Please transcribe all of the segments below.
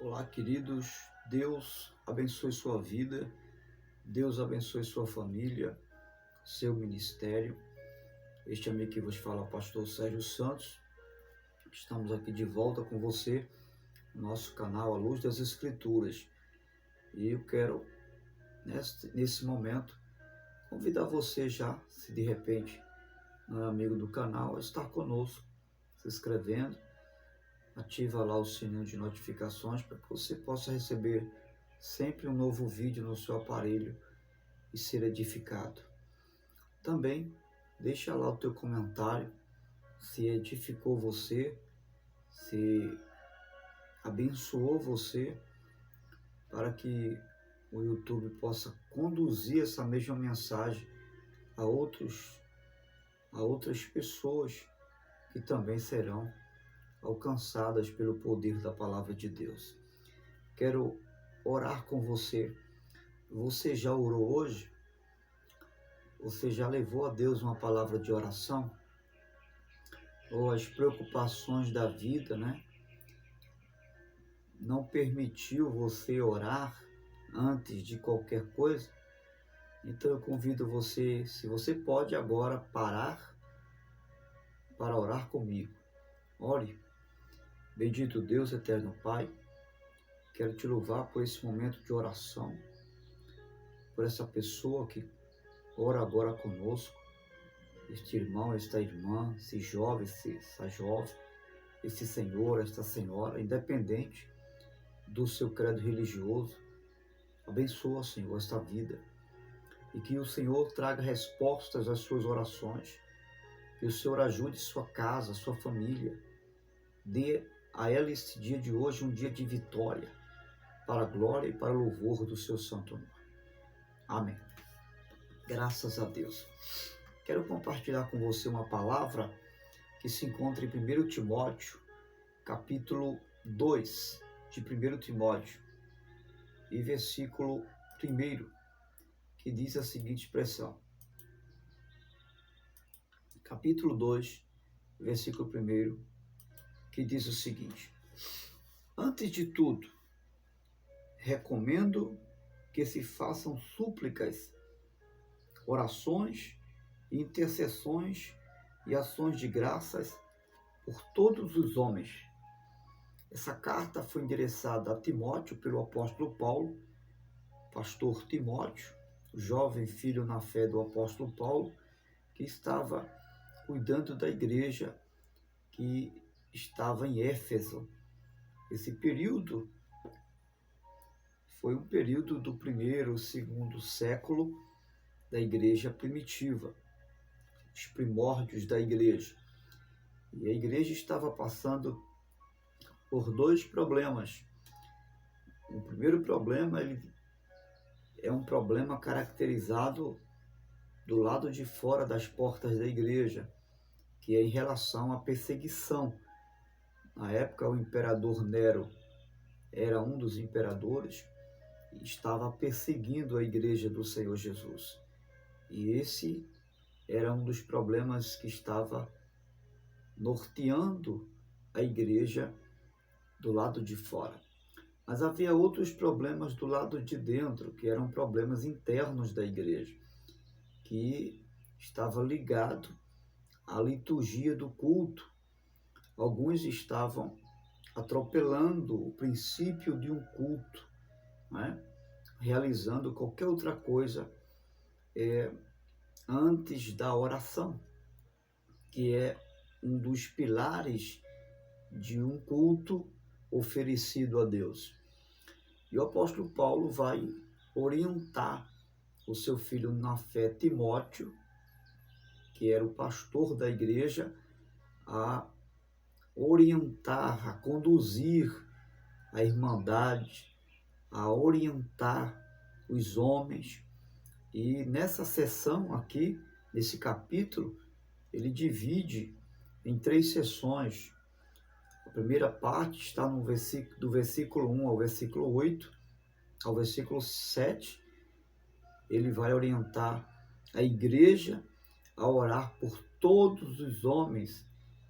Olá, queridos. Deus abençoe sua vida, Deus abençoe sua família, seu ministério. Este amigo que vos fala, o pastor Sérgio Santos. Estamos aqui de volta com você, no nosso canal A Luz das Escrituras. E eu quero, nesse momento, convidar você já, se de repente não é amigo do canal, a estar conosco, se inscrevendo. Ativa lá o sininho de notificações para que você possa receber sempre um novo vídeo no seu aparelho e ser edificado. Também deixa lá o teu comentário se edificou você, se abençoou você, para que o YouTube possa conduzir essa mesma mensagem a outras pessoas que também serão alcançadas pelo poder da palavra de Deus. Quero orar com você. Você já orou hoje? Você já levou a Deus uma palavra de oração? Ou as preocupações da vida, não permitiu você orar antes de qualquer coisa? Então eu convido você, se você pode agora parar para orar comigo. Ore. Bendito Deus, eterno Pai, quero te louvar por esse momento de oração, por essa pessoa que ora agora conosco, este irmão, esta irmã, esse jovem, essa jovem, esse senhor, esta senhora, independente do seu credo religioso. Abençoa, Senhor, esta vida e que o Senhor traga respostas às suas orações, que o Senhor ajude sua casa, sua família, dê a ela este dia de hoje um dia de vitória, para a glória e para o louvor do seu santo nome. Amém. Graças a Deus. Quero compartilhar com você uma palavra que se encontra em 1 Timóteo, capítulo 2 de 1 Timóteo, e versículo 1, que diz a seguinte expressão. Capítulo 2, versículo 1, que diz o seguinte: antes de tudo, recomendo que se façam súplicas, orações, intercessões e ações de graças por todos os homens. Essa carta foi endereçada a Timóteo pelo apóstolo Paulo, pastor Timóteo, o jovem filho na fé do apóstolo Paulo, que estava cuidando da igreja que estava em Éfeso. Esse período foi um período do primeiro, segundo século da igreja primitiva, os primórdios da igreja. E a igreja estava passando por dois problemas. O primeiro problema é um problema caracterizado do lado de fora das portas da igreja, que é em relação à perseguição. Na época, o imperador Nero era um dos imperadores e estava perseguindo a igreja do Senhor Jesus. E esse era um dos problemas que estava norteando a igreja do lado de fora. Mas havia outros problemas do lado de dentro, que eram problemas internos da igreja, que estava ligado à liturgia do culto. Alguns estavam atropelando o princípio de um culto, realizando qualquer outra coisa antes da oração, que é um dos pilares de um culto oferecido a Deus. E o apóstolo Paulo vai orientar o seu filho na fé, Timóteo, que era o pastor da igreja, a orientar, a conduzir a irmandade, a orientar os homens. E nessa seção aqui, nesse capítulo, ele divide em 3 seções. A primeira parte está do versículo 1 ao versículo 8, ao versículo 7. Ele vai orientar a igreja a orar por todos os homens,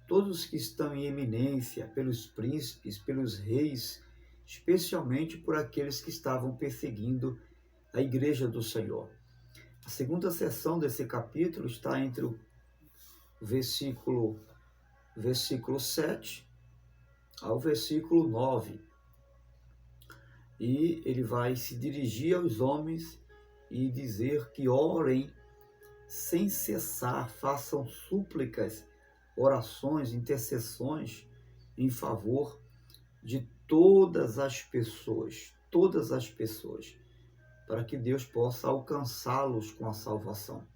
todos que estão em eminência, pelos príncipes, pelos reis especialmente por aqueles que estavam perseguindo a igreja do Senhor. A segunda seção desse capítulo está entre o versículo 7 ao versículo 9. E ele vai se dirigir aos homens e dizer que orem sem cessar, façam súplicas, orações, intercessões em favor de todas as pessoas, para que Deus possa alcançá-los com a salvação.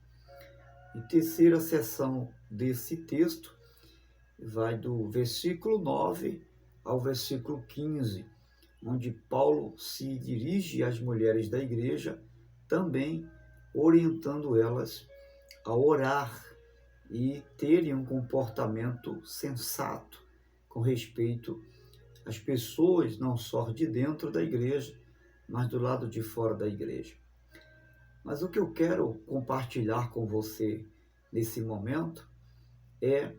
E terceira seção desse texto vai do versículo 9 ao versículo 15, onde Paulo se dirige às mulheres da igreja, também orientando elas a orar e terem um comportamento sensato com respeito às pessoas, não só de dentro da igreja, mas do lado de fora da igreja. Mas o que eu quero compartilhar com você nesse momento é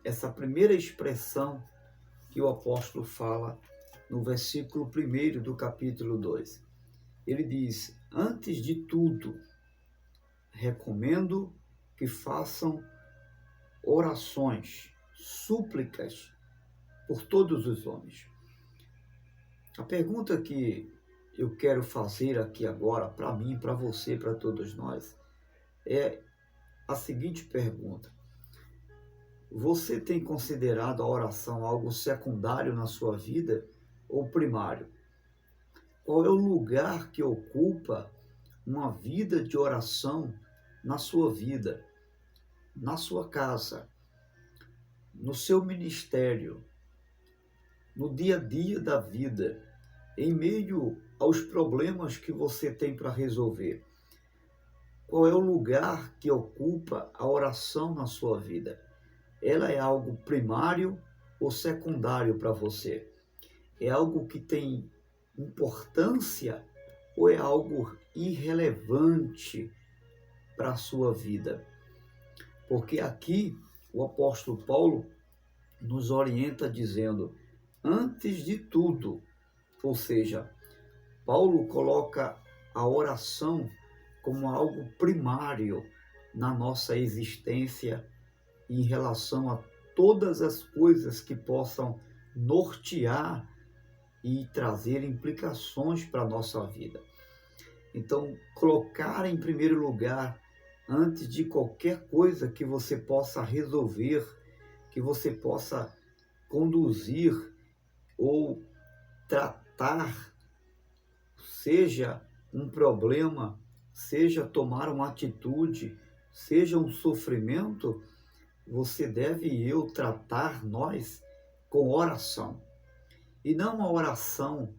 essa primeira expressão que o apóstolo fala no versículo 1 do capítulo 2. Ele diz: antes de tudo, recomendo que façam orações, súplicas por todos os homens. A pergunta que eu quero fazer aqui agora, para mim, para você, para todos nós, é a seguinte pergunta: você tem considerado a oração algo secundário na sua vida ou primário? Qual é o lugar que ocupa uma vida de oração na sua vida, na sua casa, no seu ministério, no dia a dia da vida, em meio aos problemas que você tem para resolver? Qual é o lugar que ocupa a oração na sua vida? Ela é algo primário ou secundário para você? É algo que tem importância ou é algo irrelevante para a sua vida? Porque aqui o apóstolo Paulo nos orienta dizendo: antes de tudo, ou seja, Paulo coloca a oração como algo primário na nossa existência em relação a todas as coisas que possam nortear e trazer implicações para a nossa vida. Então, colocar em primeiro lugar, antes de qualquer coisa que você possa resolver, que você possa conduzir ou tratar, seja um problema, seja tomar uma atitude, seja um sofrimento, você deve e eu tratar nós com oração. E não uma oração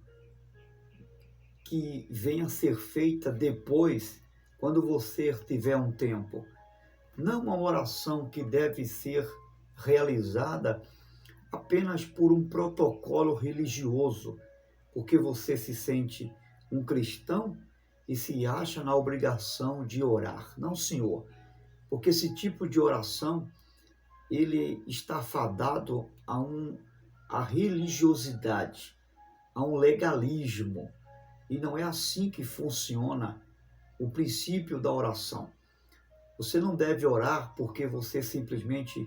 que venha a ser feita depois, quando você tiver um tempo. Não uma oração que deve ser realizada apenas por um protocolo religioso, porque você se sente um cristão e se acha na obrigação de orar. Não, senhor, porque esse tipo de oração, ele está fadado a religiosidade, a um legalismo. E não é assim que funciona o princípio da oração. Você não deve orar porque você simplesmente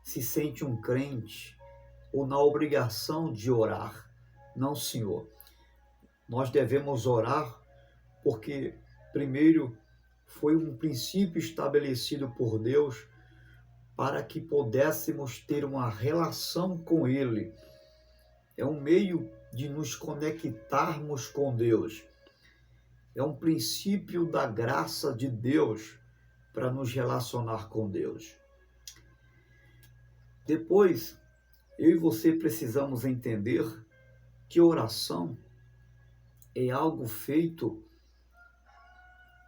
se sente um crente ou na obrigação de orar. Não, senhor. Nós devemos orar porque, primeiro, foi um princípio estabelecido por Deus para que pudéssemos ter uma relação com Ele. É um meio de nos conectarmos com Deus. É um princípio da graça de Deus para nos relacionar com Deus. Depois, eu e você precisamos entender que oração é algo feito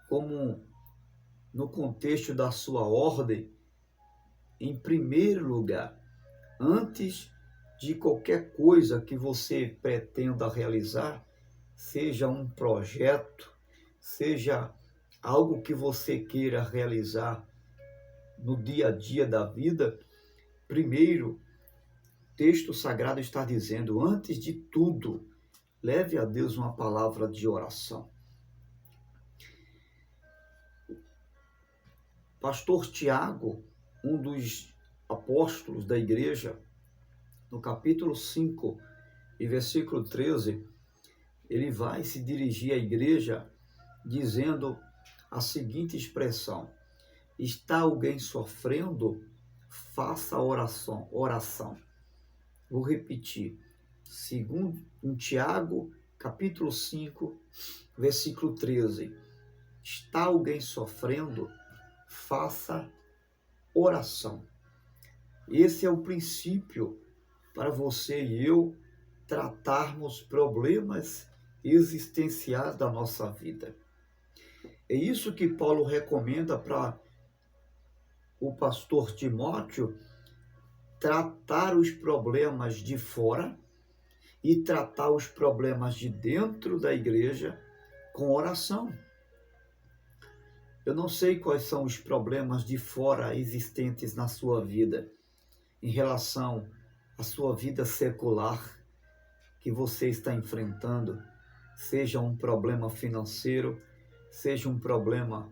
como no contexto da sua ordem, em primeiro lugar, antes de qualquer coisa que você pretenda realizar, seja um projeto, seja algo que você queira realizar no dia a dia da vida, primeiro texto sagrado está dizendo, antes de tudo, leve a Deus uma palavra de oração. Pastor Tiago, um dos apóstolos da igreja, no capítulo 5 e versículo 13, ele vai se dirigir à igreja dizendo a seguinte expressão: está alguém sofrendo? Faça oração. Vou repetir. Segundo Tiago, capítulo 5, versículo 13. Está alguém sofrendo? Faça oração. Esse é o princípio para você e eu tratarmos problemas existenciais da nossa vida. É isso que Paulo recomenda para o pastor Timóteo, tratar os problemas de fora e tratar os problemas de dentro da igreja com oração. Eu não sei quais são os problemas de fora existentes na sua vida, em relação à sua vida secular que você está enfrentando, seja um problema financeiro, seja um problema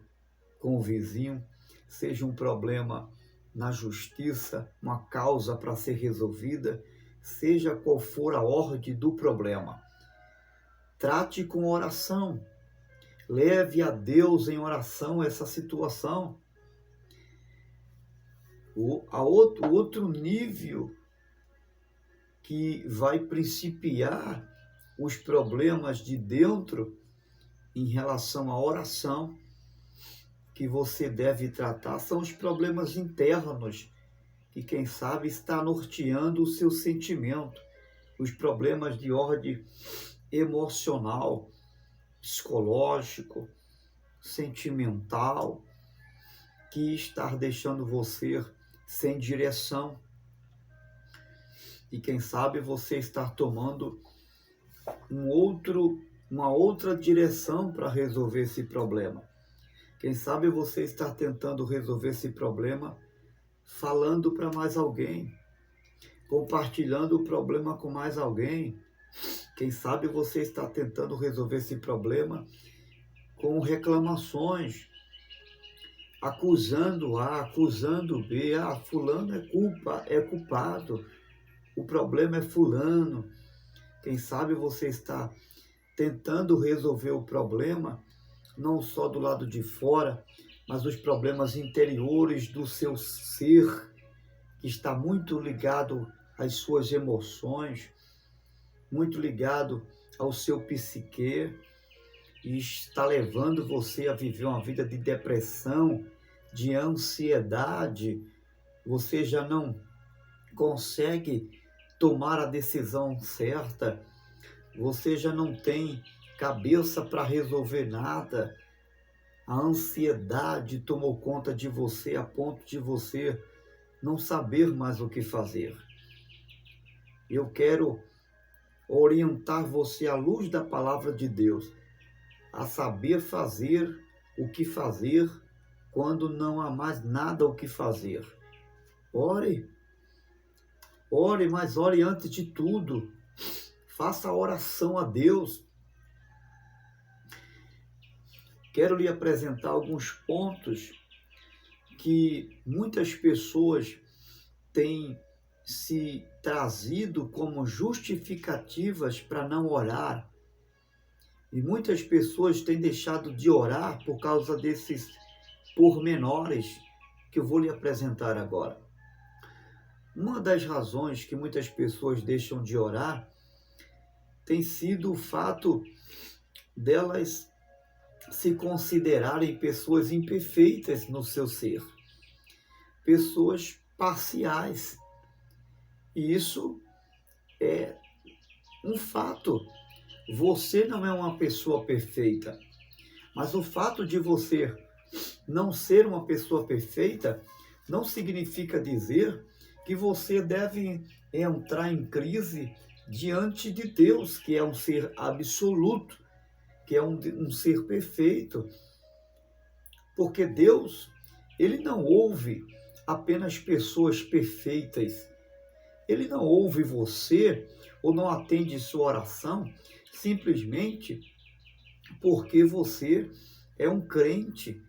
com o vizinho, seja um problema na justiça, uma causa para ser resolvida, seja qual for a ordem do problema. Trate com oração. Leve a Deus em oração essa situação. O outro nível que vai principiar os problemas de dentro em relação à oração que você deve tratar são os problemas internos, que quem sabe está norteando o seu sentimento, os problemas de ordem emocional, psicológico, sentimental, que está deixando você sem direção. E quem sabe você está tomando uma outra direção para resolver esse problema. Quem sabe você está tentando resolver esse problema falando para mais alguém, compartilhando o problema com mais alguém. Quem sabe você está tentando resolver esse problema com reclamações, acusando A, acusando B. Fulano é culpado, o problema é fulano. Quem sabe você está tentando resolver o problema não só do lado de fora, mas os problemas interiores do seu ser, que está muito ligado às suas emoções, muito ligado ao seu psique, e está levando você a viver uma vida de depressão, de ansiedade. Você já não consegue tomar a decisão certa, você já não tem cabeça para resolver nada. A ansiedade tomou conta de você a ponto de você não saber mais o que fazer. Eu quero orientar você à luz da palavra de Deus, a saber fazer o que fazer quando não há mais nada o que fazer. Ore, mas ore antes de tudo. Faça oração a Deus. Quero lhe apresentar alguns pontos que muitas pessoas têm se trazido como justificativas para não orar. E muitas pessoas têm deixado de orar por causa desses pormenores que eu vou lhe apresentar agora. Uma das razões que muitas pessoas deixam de orar tem sido o fato delas se considerarem pessoas imperfeitas no seu ser, pessoas parciais. E isso é um fato. Você não é uma pessoa perfeita, mas o fato de você não ser uma pessoa perfeita não significa dizer que você deve entrar em crise diante de Deus, que é um ser absoluto, que é um ser perfeito. Porque Deus, Ele não ouve apenas pessoas perfeitas. Ele não ouve você ou não atende sua oração simplesmente porque você é um crente.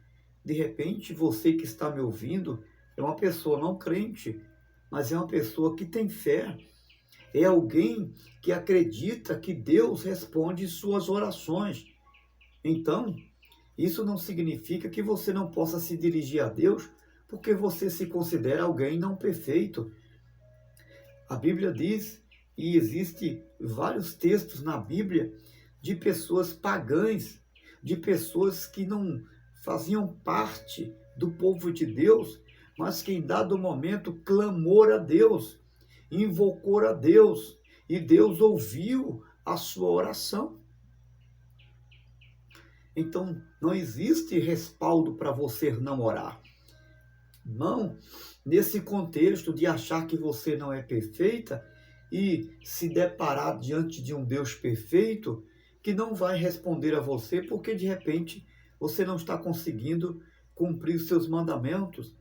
De repente, você que está me ouvindo é uma pessoa não crente, mas é uma pessoa que tem fé. É alguém que acredita que Deus responde suas orações. Então, isso não significa que você não possa se dirigir a Deus porque você se considera alguém não perfeito. A Bíblia diz, e existe vários textos na Bíblia de pessoas pagãs, de pessoas que não faziam parte do povo de Deus, mas que em dado momento clamou a Deus, invocou a Deus, e Deus ouviu a sua oração. Então, não existe respaldo para você não orar. Não, nesse contexto de achar que você não é perfeita e se deparar diante de um Deus perfeito que não vai responder a você porque de repente você não está conseguindo cumprir os seus mandamentos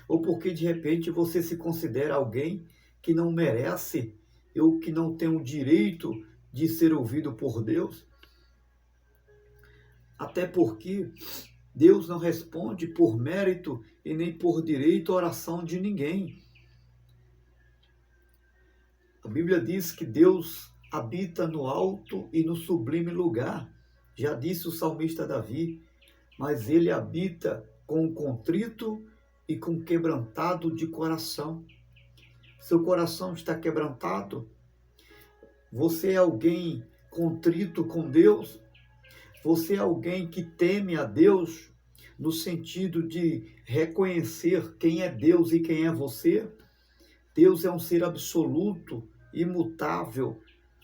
ou porque de repente você se considera alguém que não merece ou que não tem o direito de ser ouvido por Deus. Até porque Deus não responde por mérito e nem por direito a oração de ninguém. A Bíblia diz que Deus habita no alto e no sublime lugar. Já disse o salmista Davi, mas ele habita com o contrito e com o quebrantado de coração. Seu coração está quebrantado? Você é alguém contrito com Deus? Você é alguém que teme a Deus no sentido de reconhecer quem é Deus e quem é você? Deus é um ser absoluto, imutável,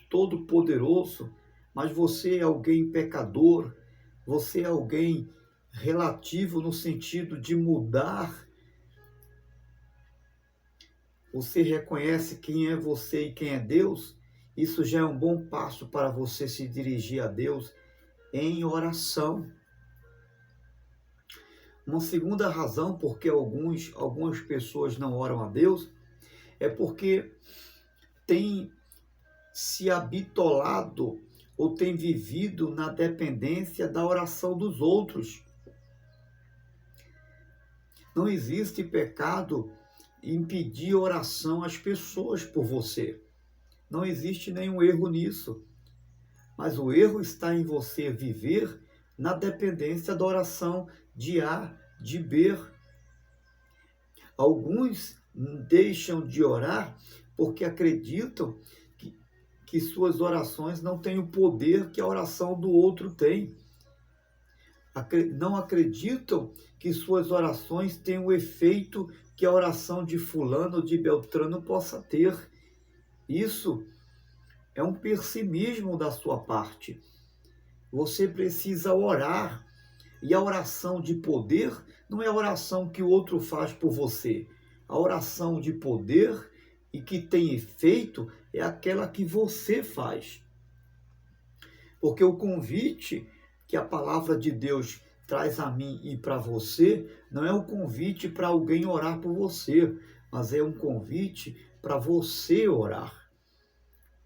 todo-poderoso, mas você é alguém pecador, você é alguém relativo no sentido de mudar. Você reconhece quem é você e quem é Deus? Isso já é um bom passo para você se dirigir a Deus em oração. Uma segunda razão por que algumas pessoas não oram a Deus é porque tem se habitolado ou tem vivido na dependência da oração dos outros. Não existe pecado em pedir oração às pessoas por você. Não existe nenhum erro nisso. Mas o erro está em você viver na dependência da oração de A, de B. Alguns deixam de orar porque acreditam que suas orações não têm o poder que a oração do outro tem. Não acreditam que suas orações têm o efeito que a oração de fulano ou de Beltrano possa ter. Isso é um pessimismo da sua parte. Você precisa orar. E a oração de poder não é a oração que o outro faz por você. A oração de poder e que tem efeito é aquela que você faz. Porque o convite que a palavra de Deus traz a mim e para você não é um convite para alguém orar por você, mas é um convite para você orar.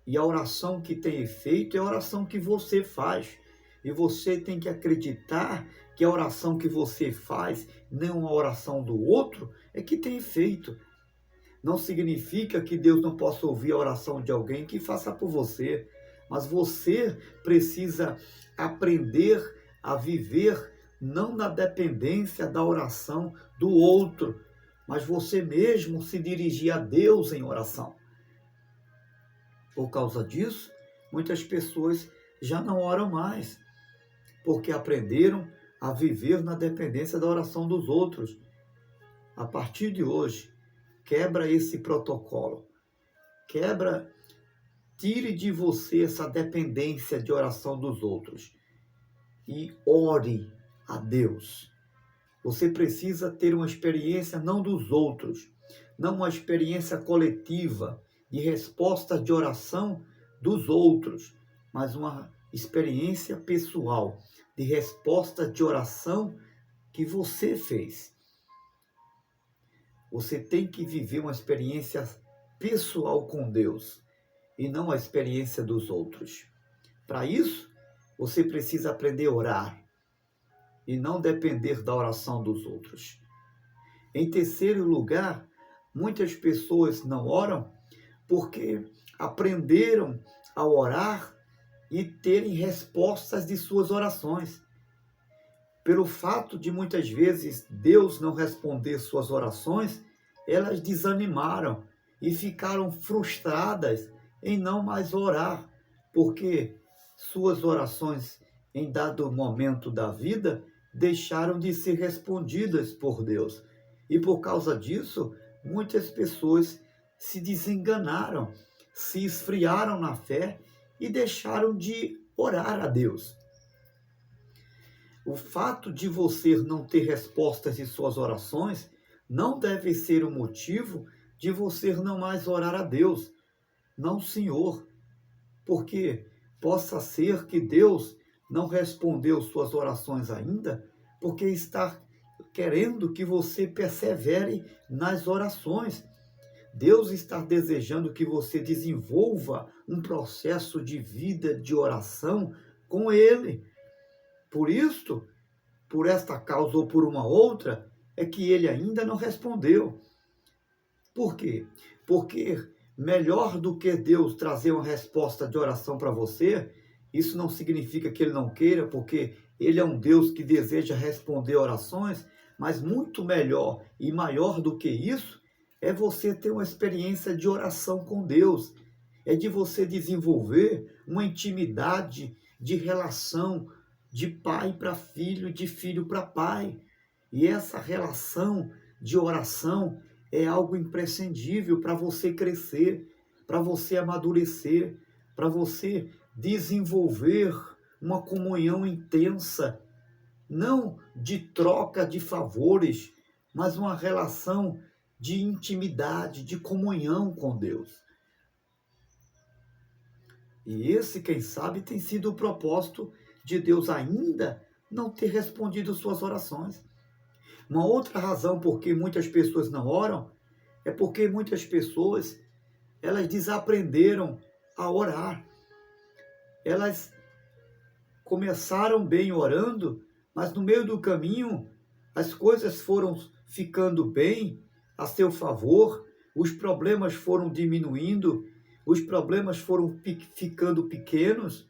E a oração que tem efeito é a oração que você faz. E você tem que acreditar que a oração que você faz, não a oração do outro, é que tem efeito. Não significa que Deus não possa ouvir a oração de alguém que faça por você. Mas você precisa aprender a viver não na dependência da oração do outro, mas você mesmo se dirigir a Deus em oração. Por causa disso, muitas pessoas já não oram mais, porque aprenderam a viver na dependência da oração dos outros. A partir de hoje, quebra esse protocolo. Tire de você essa dependência de oração dos outros e ore a Deus. Você precisa ter uma experiência não dos outros, não uma experiência coletiva de resposta de oração dos outros, mas uma experiência pessoal de resposta de oração que você fez. Você tem que viver uma experiência pessoal com Deus e não a experiência dos outros. Para isso, você precisa aprender a orar e não depender da oração dos outros. Em terceiro lugar, muitas pessoas não oram porque aprenderam a orar e terem respostas de suas orações. Pelo fato de muitas vezes Deus não responder suas orações, elas desanimaram e ficaram frustradas em não mais orar, porque suas orações em dado momento da vida deixaram de ser respondidas por Deus. E por causa disso, muitas pessoas se desenganaram, se esfriaram na fé e deixaram de orar a Deus. O fato de você não ter respostas de suas orações não deve ser o motivo de você não mais orar a Deus. Não, Senhor, porque possa ser que Deus não respondeu suas orações ainda, porque está querendo que você persevere nas orações. Deus está desejando que você desenvolva um processo de vida de oração com Ele. Por isso, por esta causa ou por uma outra, é que Ele ainda não respondeu. Por quê? Porque melhor do que Deus trazer uma resposta de oração para você, isso não significa que Ele não queira, porque Ele é um Deus que deseja responder orações, mas muito melhor e maior do que isso, é você ter uma experiência de oração com Deus. É de você desenvolver uma intimidade de relação de pai para filho, de filho para pai. E essa relação de oração é algo imprescindível para você crescer, para você amadurecer, para você desenvolver uma comunhão intensa, não de troca de favores, mas uma relação de intimidade, de comunhão com Deus. E esse, quem sabe, tem sido o propósito de Deus ainda não ter respondido suas orações. Uma outra razão por que muitas pessoas não oram é porque muitas pessoas, elas desaprenderam a orar. Elas começaram bem orando, mas no meio do caminho as coisas foram ficando bem a seu favor, os problemas foram diminuindo, os problemas foram ficando pequenos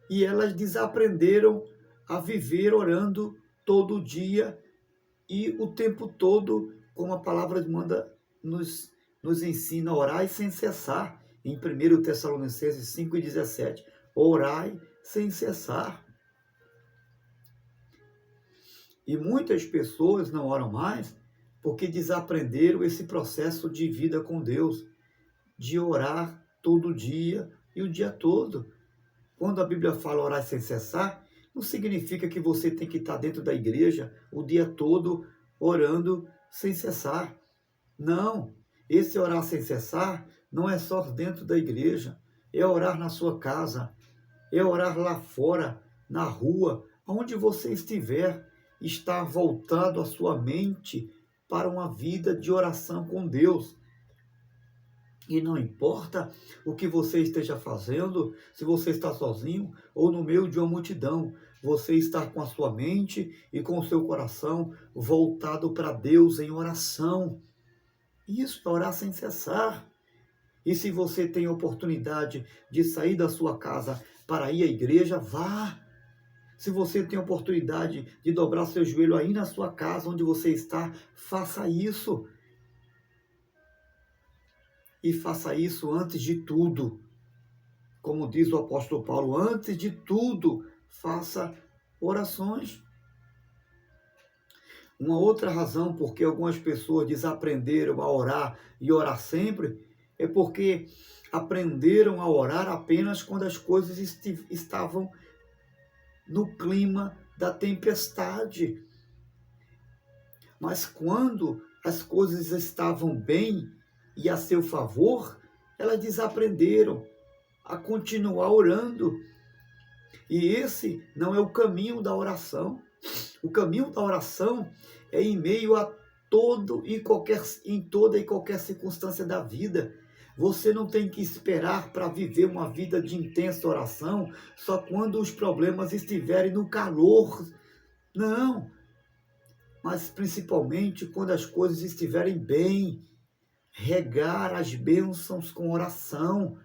e elas desaprenderam a viver orando todo dia e o tempo todo, como a palavra manda, nos ensina a orar sem cessar. Em 1 Tessalonicenses 5,17, orai sem cessar. E muitas pessoas não oram mais porque desaprenderam esse processo de vida com Deus, de orar todo dia e o dia todo. Quando a Bíblia fala orar sem cessar, não significa que você tem que estar dentro da igreja o dia todo orando sem cessar. Não, esse orar sem cessar não é só dentro da igreja, é orar na sua casa, é orar lá fora, na rua, onde você estiver, está voltado a sua mente para uma vida de oração com Deus. E não importa o que você esteja fazendo, se você está sozinho ou no meio de uma multidão, você está com a sua mente e com o seu coração voltado para Deus em oração. Isso é orar sem cessar. E se você tem a oportunidade de sair da sua casa para ir à igreja, vá. Se você tem a oportunidade de dobrar seu joelho aí na sua casa, onde você está, faça isso. E faça isso antes de tudo. Como diz o apóstolo Paulo, antes de tudo, faça orações. Uma outra razão por que algumas pessoas desaprenderam a orar e orar sempre é porque aprenderam a orar apenas quando as coisas estavam no clima da tempestade. Mas quando as coisas estavam bem e a seu favor, elas desaprenderam a continuar orando. E esse não é o caminho da oração. O caminho da oração é em meio a em toda e qualquer circunstância da vida. Você não tem que esperar para viver uma vida de intensa oração só quando os problemas estiverem no calor. Não, mas principalmente quando as coisas estiverem bem. Regar as bênçãos com oração.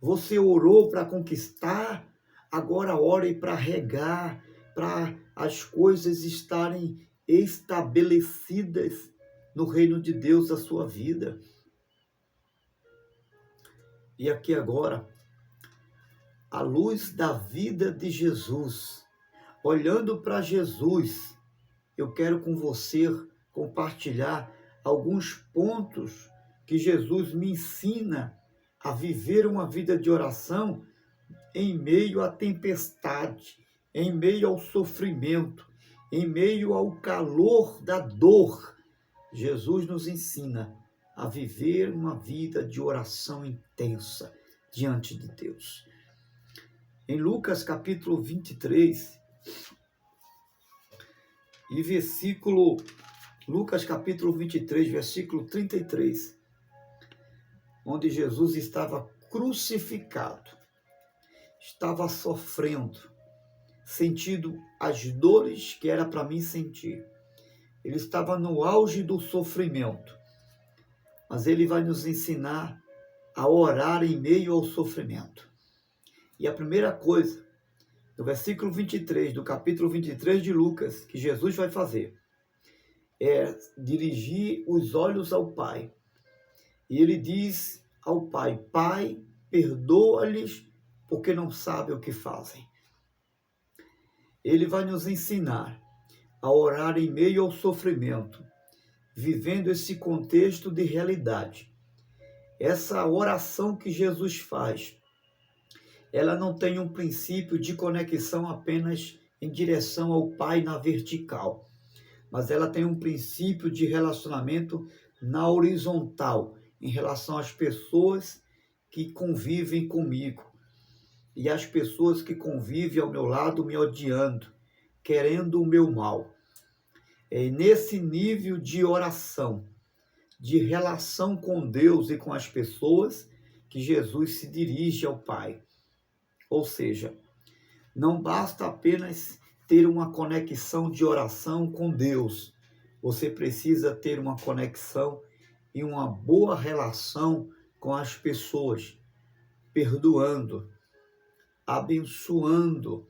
Você orou para conquistar, agora ore para regar, para as coisas estarem estabelecidas no reino de Deus da sua vida. E aqui agora, à luz da vida de Jesus, olhando para Jesus, eu quero com você compartilhar alguns pontos que Jesus me ensina a viver uma vida de oração em meio à tempestade, em meio ao sofrimento, em meio ao calor da dor. Jesus nos ensina a viver uma vida de oração intensa diante de Deus. Em Lucas capítulo 23, e Lucas capítulo 23, versículo 33, onde Jesus estava crucificado, estava sofrendo, sentindo as dores que era para mim sentir. Ele estava no auge do sofrimento, mas ele vai nos ensinar a orar em meio ao sofrimento. E a primeira coisa, no versículo 23, do capítulo 23 de Lucas, que Jesus vai fazer, é dirigir os olhos ao Pai. E ele diz ao Pai: Pai, perdoa-lhes, porque não sabem o que fazem. Ele vai nos ensinar a orar em meio ao sofrimento, vivendo esse contexto de realidade. Essa oração que Jesus faz, ela não tem um princípio de conexão apenas em direção ao Pai na vertical, mas ela tem um princípio de relacionamento na horizontal, em relação às pessoas que convivem comigo e as pessoas que convivem ao meu lado me odiando, querendo o meu mal. É nesse nível de oração, de relação com Deus e com as pessoas, que Jesus se dirige ao Pai. Ou seja, não basta apenas ter uma conexão de oração com Deus. Você precisa ter uma conexão e uma boa relação com as pessoas, perdoando, abençoando,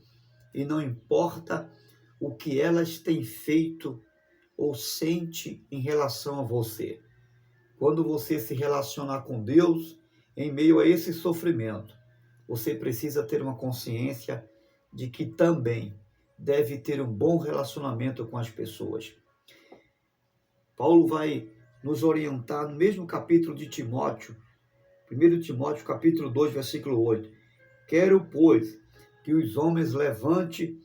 e não importa o que elas têm feito ou sente em relação a você. Quando você se relacionar com Deus, em meio a esse sofrimento, você precisa ter uma consciência de que também deve ter um bom relacionamento com as pessoas. Paulo vai nos orientar no mesmo capítulo de Timóteo, 1 Timóteo capítulo 2, versículo 8. Quero, pois, que os homens orem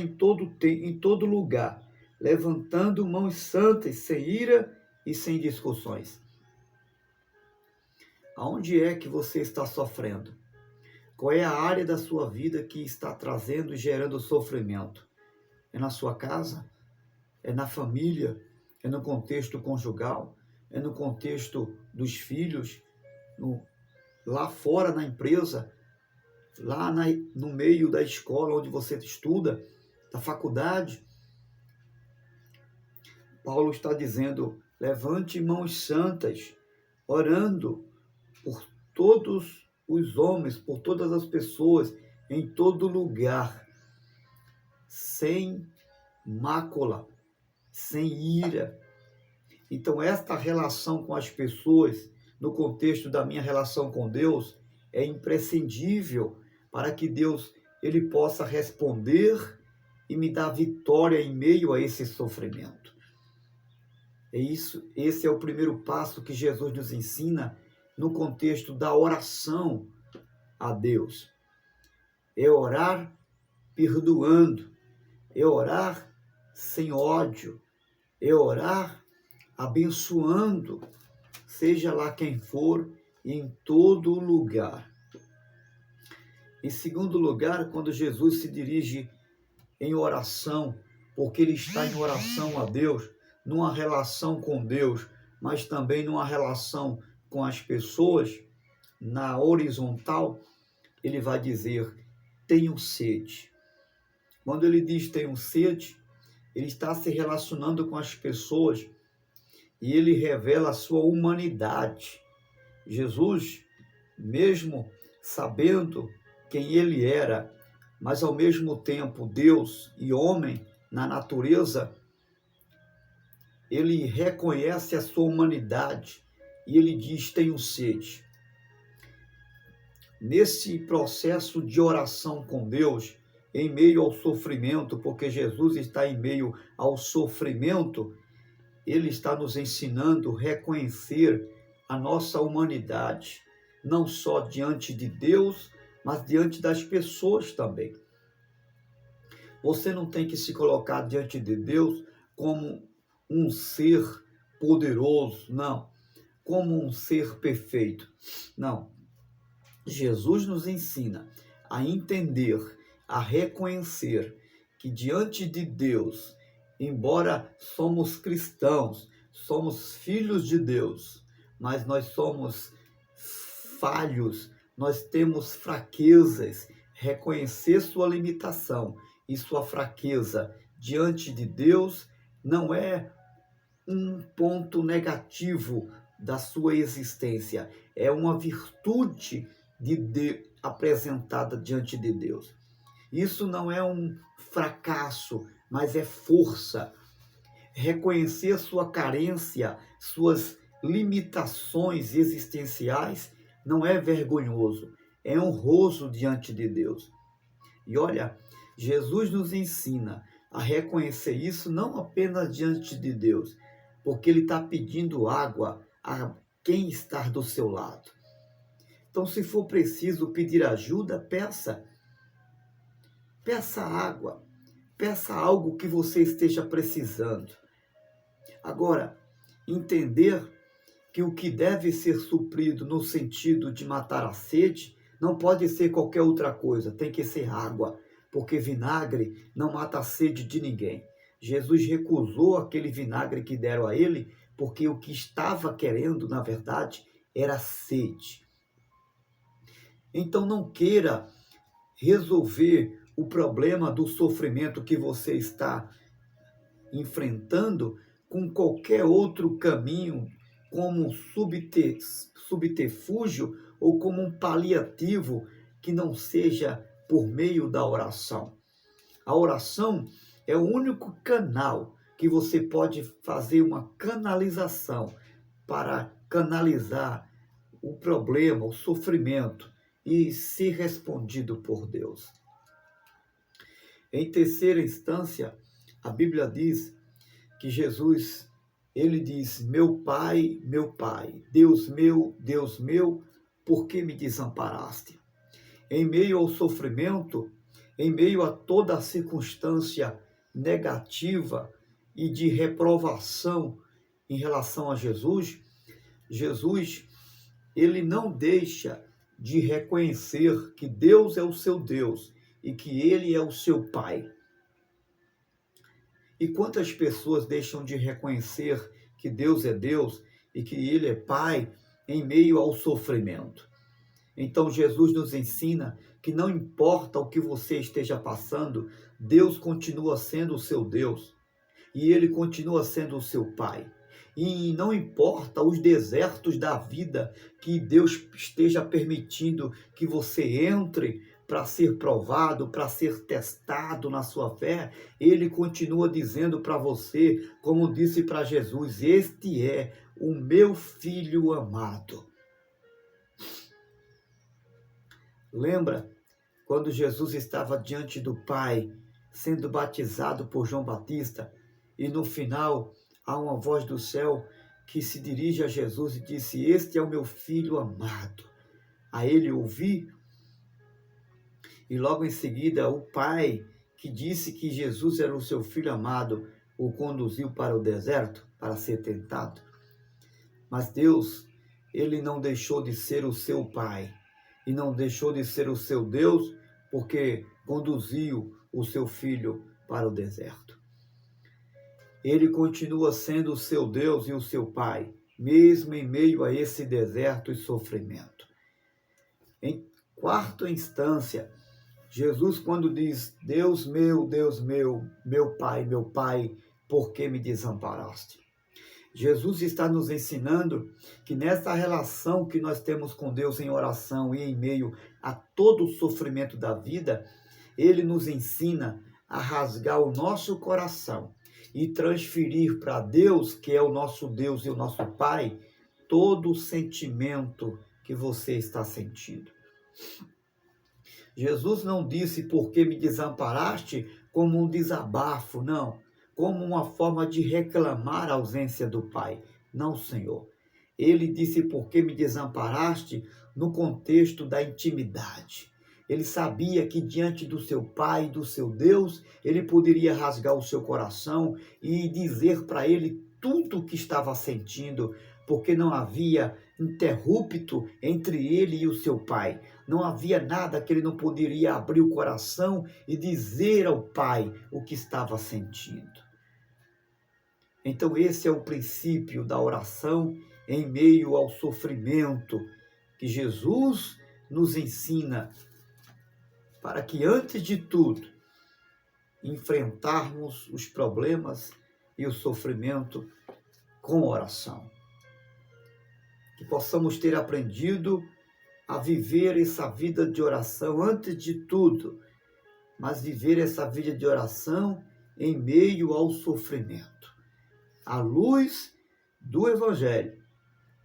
em todo lugar, levantando mãos santas, sem ira e sem discussões. Aonde é que você está sofrendo? Qual é a área da sua vida que está trazendo e gerando sofrimento? É na sua casa? É na família? É no contexto conjugal? É no contexto dos filhos? Lá fora na empresa? Lá no meio da escola onde você estuda? Da faculdade? Paulo está dizendo: levante mãos santas, orando por todos os homens, por todas as pessoas, em todo lugar, sem mácula, sem ira. Então, esta relação com as pessoas, no contexto da minha relação com Deus, é imprescindível para que Deus ele possa responder e me dar vitória em meio a esse sofrimento. Esse é o primeiro passo que Jesus nos ensina no contexto da oração a Deus. É orar perdoando, é orar sem ódio, é orar abençoando, seja lá quem for, em todo lugar. Em segundo lugar, quando Jesus se dirige em oração, porque ele está em oração a Deus, numa relação com Deus, mas também numa relação com as pessoas, na horizontal, ele vai dizer: tenho sede. Quando ele diz tenho sede, ele está se relacionando com as pessoas e ele revela a sua humanidade. Jesus, mesmo sabendo quem ele era, mas ao mesmo tempo Deus e homem na natureza, ele reconhece a sua humanidade e ele diz: tenho sede. Nesse processo de oração com Deus, em meio ao sofrimento, porque Jesus está em meio ao sofrimento, ele está nos ensinando a reconhecer a nossa humanidade, não só diante de Deus, mas diante das pessoas também. Você não tem que se colocar diante de Deus como um ser poderoso, não, como um ser perfeito, não. Jesus nos ensina a entender, a reconhecer que diante de Deus, embora somos cristãos, somos filhos de Deus, mas nós somos falhos, nós temos fraquezas, reconhecer sua limitação e sua fraqueza diante de Deus não é um ponto negativo da sua existência, é uma virtude apresentada diante de Deus. Isso não é um fracasso, mas é força. Reconhecer sua carência, suas limitações existenciais, não é vergonhoso, é honroso diante de Deus. E olha, Jesus nos ensina a reconhecer isso não apenas diante de Deus, porque ele está pedindo água a quem está do seu lado. Então, se for preciso pedir ajuda, peça. Peça água. Peça algo que você esteja precisando. Agora, entender que o que deve ser suprido no sentido de matar a sede não pode ser qualquer outra coisa, tem que ser água, porque vinagre não mata a sede de ninguém. Jesus recusou aquele vinagre que deram a ele, porque o que estava querendo, na verdade, era sede. Então não queira resolver o problema do sofrimento que você está enfrentando com qualquer outro caminho, como um subterfúgio ou como um paliativo que não seja por meio da oração. A oração é o único canal que você pode fazer uma canalização para canalizar o problema, o sofrimento e ser respondido por Deus. Em terceira instância, a Bíblia diz que Jesus, ele diz: meu Pai, Deus meu, por que me desamparaste? Em meio ao sofrimento, em meio a toda a circunstância negativa e de reprovação em relação a Jesus, ele não deixa de reconhecer que Deus é o seu Deus e que ele é o seu Pai. E quantas pessoas deixam de reconhecer que Deus é Deus e que ele é Pai em meio ao sofrimento? Então Jesus nos ensina que não importa o que você esteja passando, Deus continua sendo o seu Deus e ele continua sendo o seu Pai. E não importa os desertos da vida que Deus esteja permitindo que você entre para ser provado, para ser testado na sua fé, ele continua dizendo para você, como disse para Jesus: este é o meu filho amado. Lembra quando Jesus estava diante do Pai, sendo batizado por João Batista, e no final há uma voz do céu que se dirige a Jesus e disse: este é o meu filho amado. A ele ouvi, e logo em seguida o Pai, que disse que Jesus era o seu filho amado, o conduziu para o deserto para ser tentado. Mas Deus, ele não deixou de ser o seu Pai e não deixou de ser o seu Deus, porque conduziu o seu filho para o deserto. Ele continua sendo o seu Deus e o seu Pai, mesmo em meio a esse deserto e sofrimento. Em quarta instância, Jesus, quando diz: Deus meu, meu Pai, por que me desamparaste? Jesus está nos ensinando que nessa relação que nós temos com Deus em oração e em meio a todo o sofrimento da vida, Ele nos ensina a rasgar o nosso coração e transferir para Deus, que é o nosso Deus e o nosso Pai, todo o sentimento que você está sentindo. Jesus não disse: por que me desamparaste, como um desabafo, não, como uma forma de reclamar a ausência do Pai. Não, Senhor. Ele disse: por que me desamparaste, no contexto da intimidade. Ele sabia que diante do seu Pai, do seu Deus, ele poderia rasgar o seu coração e dizer para ele tudo o que estava sentindo, porque não havia interrupto entre ele e o seu Pai. Não havia nada que ele não poderia abrir o coração e dizer ao Pai o que estava sentindo. Então esse é o princípio da oração em meio ao sofrimento que Jesus nos ensina, para que antes de tudo enfrentarmos os problemas e o sofrimento com oração. Que possamos ter aprendido a viver essa vida de oração antes de tudo, mas viver essa vida de oração em meio ao sofrimento, à luz do Evangelho,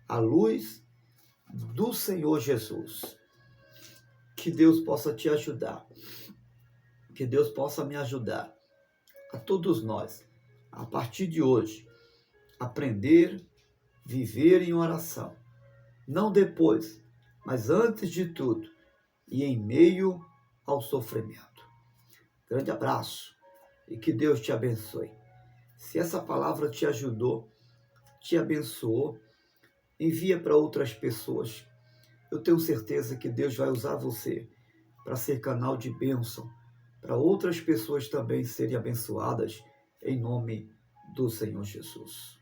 à luz do Senhor Jesus. Que Deus possa te ajudar, que Deus possa me ajudar, a todos nós, a partir de hoje, aprender, viver em oração, não depois, mas antes de tudo, e em meio ao sofrimento. Grande abraço e que Deus te abençoe. Se essa palavra te ajudou, te abençoou, envia para outras pessoas. Eu tenho certeza que Deus vai usar você para ser canal de bênção, para outras pessoas também serem abençoadas, em nome do Senhor Jesus.